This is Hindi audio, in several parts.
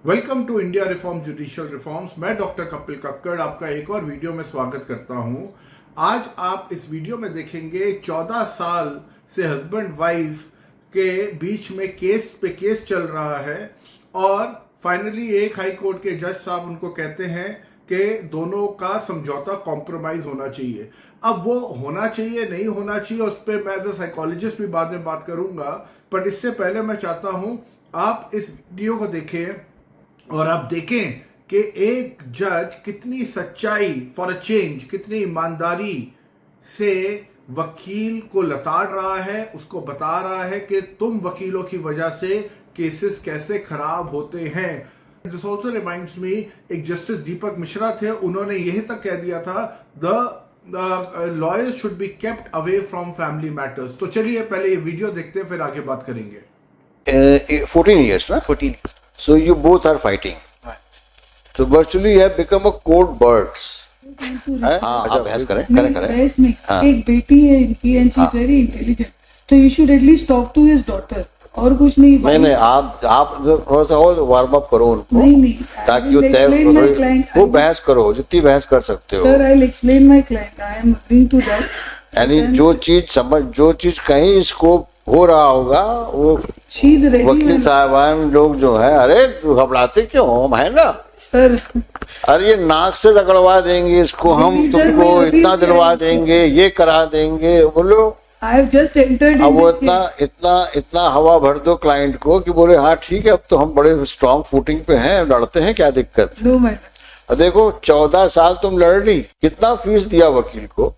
Welcome to India reform judicial reforms. मैं डॉक्टर कपिल कक्कड़ आपका एक और वीडियो में स्वागत करता हूं। आज आप इस वीडियो में देखेंगे 14 साल से हस्बैंड वाइफ के बीच में केस पे केस चल रहा है और फाइनली एक हाई कोर्ट के जज साहब उनको कहते हैं कि दोनों का समझौता कॉम्प्रोमाइज होना चाहिए। अब वो होना चाहिए नहीं होना चाहिए उस पर मैं एज अ साइकोलॉजिस्ट भी बाद में बात करूंगा, बट इससे पहले मैं चाहता हूं आप इस वीडियो को देखें और आप देखें कि एक जज कितनी सच्चाई फॉर अ चेंज, कितनी ईमानदारी से वकील को लताड़ रहा है, उसको बता रहा है कि तुम वकीलों की वजह से केसेस कैसे खराब होते हैं। दिस ऑल्सो रिमाइंड्स मी, एक जस्टिस दीपक मिश्रा थे, उन्होंने यही तक कह दिया था the lawyers should be kept away from family matters. तो चलिए पहले ये वीडियो देखते हैं, फिर आगे बात करेंगे। 14 years, na? 14 years. So you both are fighting. Right. So virtually you have become a court birds. हाँ, बहस करें, करें। बहस नहीं, एक बेटी है इनकी and she is very intelligent, तो you should at least talk to his daughter और कुछ नहीं। नहीं, आप थोड़ा सा और वार्म अप करो उनको, नहीं, ताकि वो तय वो बहस करो जितनी बहस कर सकते हो। Sir I will explain my client, I am agreeing to that. यानी जो चीज कहीं इसको हो रहा होगा वो वकील साहबान लोग जो है, अरे घबराते क्यों हम, है ना सर? अरे ये नाक से रगड़वा देंगे इसको, हम तुमको इतना दिलवा देंगे, ये करा देंगे, बोलो। I have just entered. अब वो इतना हवा भर दो क्लाइंट को कि बोले हाँ ठीक है, अब तो हम बड़े स्ट्रांग फुटिंग पे हैं, लड़ते हैं, क्या दिक्कत। No matter. देखो 14 साल तुम लड़ ली, कितना फीस दिया वकील को?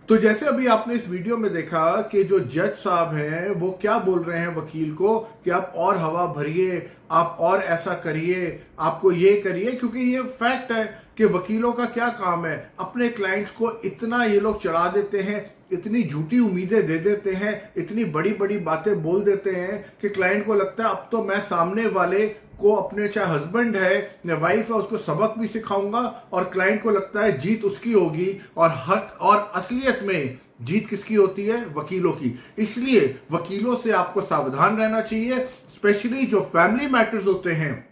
तो जैसे अभी आपने इस वीडियो में देखा कि जो जज साहब हैं वो क्या बोल रहे हैं वकील को कि आप और हवा भरिए, आप और ऐसा करिए, आपको ये करिए, क्योंकि ये फैक्ट है कि वकीलों का क्या काम है, अपने क्लाइंट्स को इतना ये लोग चढ़ा देते हैं, इतनी झूठी उम्मीदें दे देते हैं, इतनी बड़ी बड़ी बातें बोल देते हैं कि क्लाइंट को लगता है अब तो मैं सामने वाले को, अपने चाहे हस्बैंड है या वाइफ है, उसको सबक भी सिखाऊंगा, और क्लाइंट को लगता है जीत उसकी होगी और हक और असलियत में जीत किसकी होती है? वकीलों की। इसलिए वकीलों से आपको सावधान रहना चाहिए, स्पेशली जो फैमिली मैटर्स होते हैं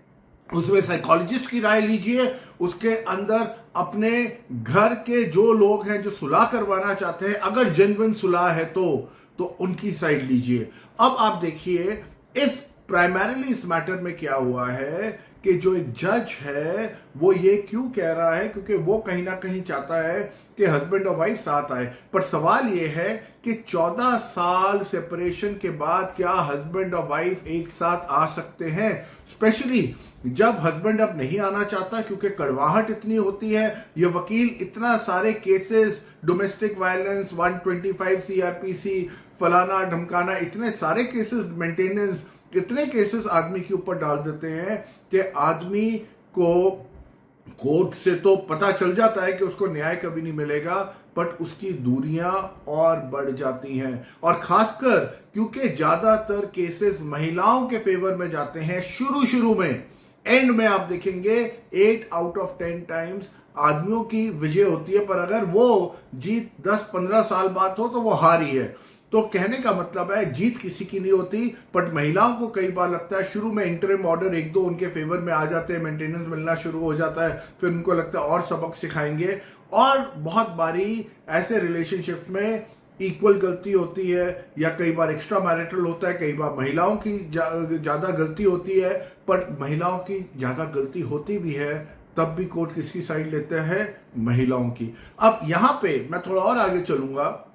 उसमें साइकोलॉजिस्ट की राय लीजिए, उसके अंदर अपने घर के जो लोग हैं जो सुलह करवाना चाहते हैं, अगर जेन्युइन सुलह है तो उनकी साइड लीजिए। अब आप देखिए इस प्राइमरीली इस मैटर में क्या हुआ है कि जो एक जज है वो ये क्यों कह रहा है, क्योंकि वो कहीं ना कहीं चाहता है कि हस्बैंड और वाइफ साथ आए। पर सवाल ये है कि 14 साल सेपरेशन के बाद क्या हस्बैंड और वाइफ एक साथ आ सकते हैं, स्पेशली जब हस्बैंड अब नहीं आना चाहता क्योंकि कड़वाहट इतनी होती है। ये वकील इतना सारे केसेस, डोमेस्टिक वायलेंस, 125 सीआरपीसी, फलाना ढमकाना, इतने सारे केसेस, मेंटेनेंस, इतने केसेस आदमी के ऊपर डाल देते हैं कि आदमी को कोर्ट से तो पता चल जाता है कि उसको न्याय कभी नहीं मिलेगा, बट उसकी दूरियां और बढ़ जाती हैं। और खासकर क्योंकि ज्यादातर केसेस महिलाओं के फेवर में जाते हैं शुरू में, एंड में आप देखेंगे 8 आउट ऑफ 10 टाइम्स आदमियों की विजय होती है, पर अगर वो जीत 10-15 साल बाद हो तो वो हारी है। तो कहने का मतलब है जीत किसी की नहीं होती, बट महिलाओं को कई बार लगता है शुरू में इंटरिम ऑर्डर 1-2 उनके फेवर में आ जाते हैं, मेंटेनेंस मिलना शुरू हो जाता है, फिर उनको लगता है और सबक सिखाएंगे, और बहुत बारी ऐसे रिलेशनशिप में इक्वल गलती होती है या कई बार एक्स्ट्रा मैरिटल होता है, कई बार महिलाओं की ज्यादा गलती होती है, पर महिलाओं की ज्यादा गलती होती भी है तब भी कोर्ट किसकी साइड लेते हैं? महिलाओं की। अब यहां पे मैं थोड़ा और आगे चलूंगा।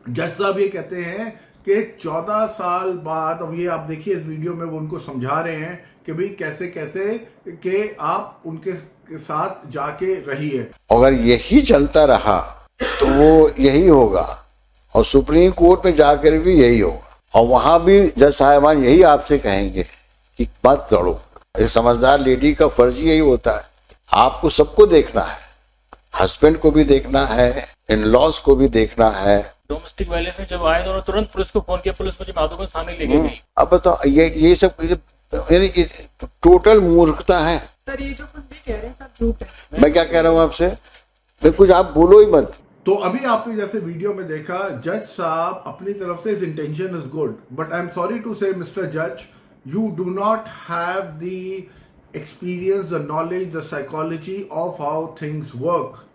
जज साहब ये कहते हैं कि 14 साल बाद, अब ये आप देखिए इस वीडियो में वो उनको समझा रहे हैं कि भाई कैसे कि आप उनके साथ जाके रहिए। अगर यही चलता रहा तो वो यही होगा, और सुप्रीम कोर्ट में जाकर भी यही होगा, और वहां भी जज साहिबान यही आपसे कहेंगे कि मत लड़ो। इस समझदार लेडी का फर्ज यही होता है, आपको सबको देखना है, हस्बैंड को भी देखना है, इन लॉज को भी देखना है। डोमेस्टिक वायलेंस में जब आए तो तुरंत पुलिस को फोन किया, पुलिस मुझे माधोगंज थाने लेके गई। अब बताओ ये सब यानी टोटल मूर्खता है। सर ये जो कुछ भी कह रहे हैं सब झूठ है। मैं क्या कह रहा हूँ आपसे, मैं कुछ आप बोलो ही मत। तो अभी आपने जैसे वीडियो में देखा, जज साहब अपनी तरफ से, his intention is good, but I am sorry to say mister जज, you do not have the experience, the knowledge, the psychology of how things work.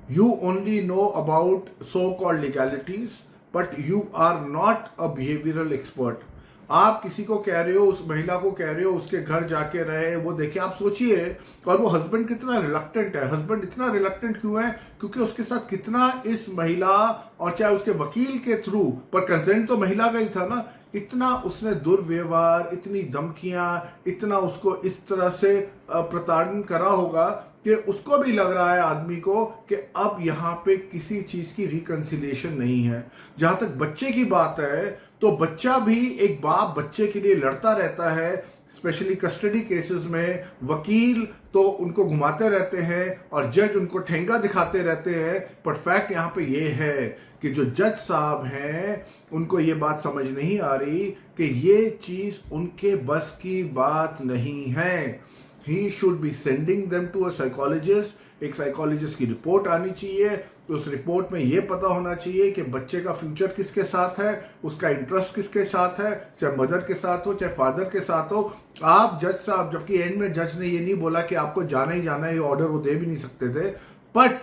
You only know about so-called legalities, but you are not a behavioral expert. आप किसी को कह रहे हो, उस महिला को कह रहे हो उसके घर जाके रहे, वो देखिए, आप सोचिए, और वो हस्बैंड कितना रिलक्टेंट है। हस्बैंड इतना रिलक्टेंट क्यों है? क्योंकि उसके साथ कितना इस महिला और चाहे उसके वकील के थ्रू, पर कंसेंट तो महिला का ही था ना, इतना उसने दुर्व्यवहार, इतनी धमकियां, इतना उसको इस तरह से प्रताड़न करा होगा कि उसको भी लग रहा है आदमी को कि अब यहाँ पे किसी चीज की रिकंसिलिएशन नहीं है। जहां तक बच्चे की बात है, तो बच्चा भी, एक बाप बच्चे के लिए लड़ता रहता है, स्पेशली कस्टडी केसेस में। वकील तो उनको घुमाते रहते हैं और जज उनको ठेंगा दिखाते रहते हैं, पर फैक्ट यहाँ पे ये है कि जो जज साहब हैं उनको ये बात समझ नहीं आ रही कि ये चीज उनके बस की बात नहीं है। He should be sending them to a psychologist। एक साइकोलॉजिस्ट की रिपोर्ट आनी चाहिए, तो उस रिपोर्ट में ये पता होना चाहिए कि बच्चे का फ्यूचर किसके साथ है, उसका इंटरेस्ट किसके साथ है, चाहे मदर के साथ हो चाहे फादर के साथ हो। आप जज साहब, जबकि एंड में जज ने ये नहीं बोला कि आपको जाना ही जाना है, ये ऑर्डर वो दे भी नहीं सकते थे, बट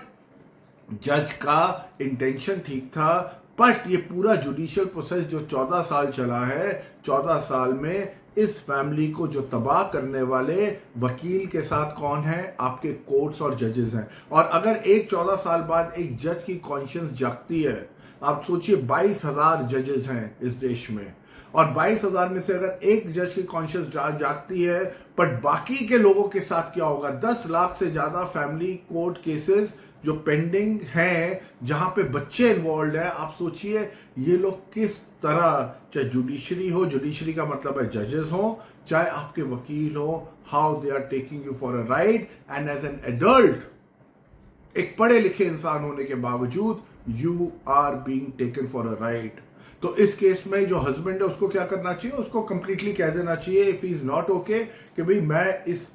जज का इंटेंशन ठीक था। बट ये पूरा जुडिशियल प्रोसेस जो 14 साल चला है, 14 साल में इस फैमिली को जो तबाह करने वाले वकील के साथ कौन है? आपके कोर्ट्स और जजेस हैं। और अगर एक 14 साल बाद एक जज की कॉन्शियंस जागती है, आप सोचिए 22,000 जजेस हैं इस देश में, और 22,000 में से अगर एक जज की कॉन्शियंस जागती है, बट बाकी के लोगों के साथ क्या होगा? 10 लाख से ज्यादा फैमिली कोर्ट केसेस जो पेंडिंग हैं, जहां पे बच्चे इन्वॉल्व है। आप सोचिए ये लोग किस तरह, चाहे जुडिशरी हो, जुडिशरी का मतलब है जजेस हो, चाहे आपके वकील हो, how they are taking you for a ride. And as an adult, एक पढ़े लिखे इंसान होने के बावजूद, you are being taken for a ride. तो इस केस में जो हस्बैंड है उसको क्या करना चाहिए? उसको कंप्लीटली कह देना चाहिए, if he is not okay, कि भाई मैं इस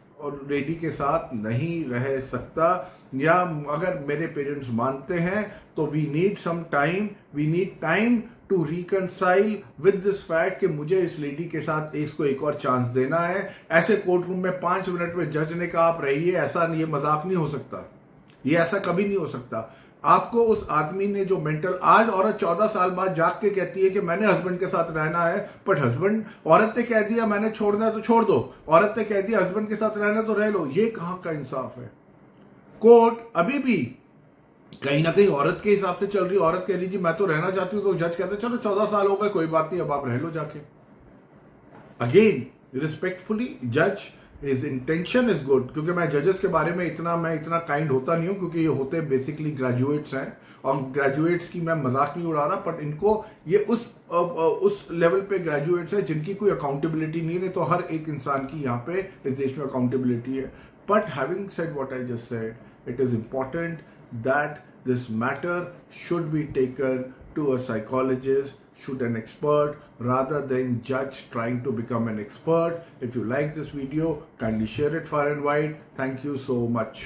लेडी के साथ नहीं रह सकता, या अगर मेरे पेरेंट्स मानते हैं तो we need some time, we need time to reconcile with this fact कि मुझे इस लेडी के साथ इसको एक और चांस देना है। ऐसे कोर्ट रूम में 5 मिनट में जज ने कहा आप रहिए, ऐसा ये मजाक नहीं हो सकता, ये ऐसा कभी नहीं हो सकता। आपको उस आदमी ने जो मेंटल, आज औरत 14 साल बाद जाग के कहती है कि मैंने हस्बैंड के साथ रहना है, बट हस्बैंड, औरत ने कह दिया मैंने छोड़ना है तो छोड़ दो, औरत ने कह दिया हस्बैंड के साथ रहना तो रह लो। ये कहाँ का इंसाफ है? कोर्ट अभी भी कहीं ना कहीं औरत के हिसाब से चल रही। औरत कह रही जी मैं तो रहना चाहती हूँ, तो जज कहते चलो 14 साल हो गए, कोई बात नहीं, अब आप रह लो जाके। अगेन रिस्पेक्टफुली, जज हिज इंटेंशन इज गुड, क्योंकि मैं जजेस के बारे में इतना काइंड होता नहीं हूं, क्योंकि ये होते बेसिकली ग्रेजुएट्स हैं, और ग्रेजुएट्स की मैं मजाक नहीं उड़ा रहा, बट इनको ये उस लेवल पे ग्रेजुएट्स हैं जिनकी कोई अकाउंटेबिलिटी नहीं है। तो हर एक इंसान की यहाँ पे इस देश में अकाउंटेबिलिटी है। But having said what I just said, it is important that this matter should be taken to a psychologist, should an expert, rather than judge trying to become an expert. If you like this video, kindly share it far and wide. Thank you so much.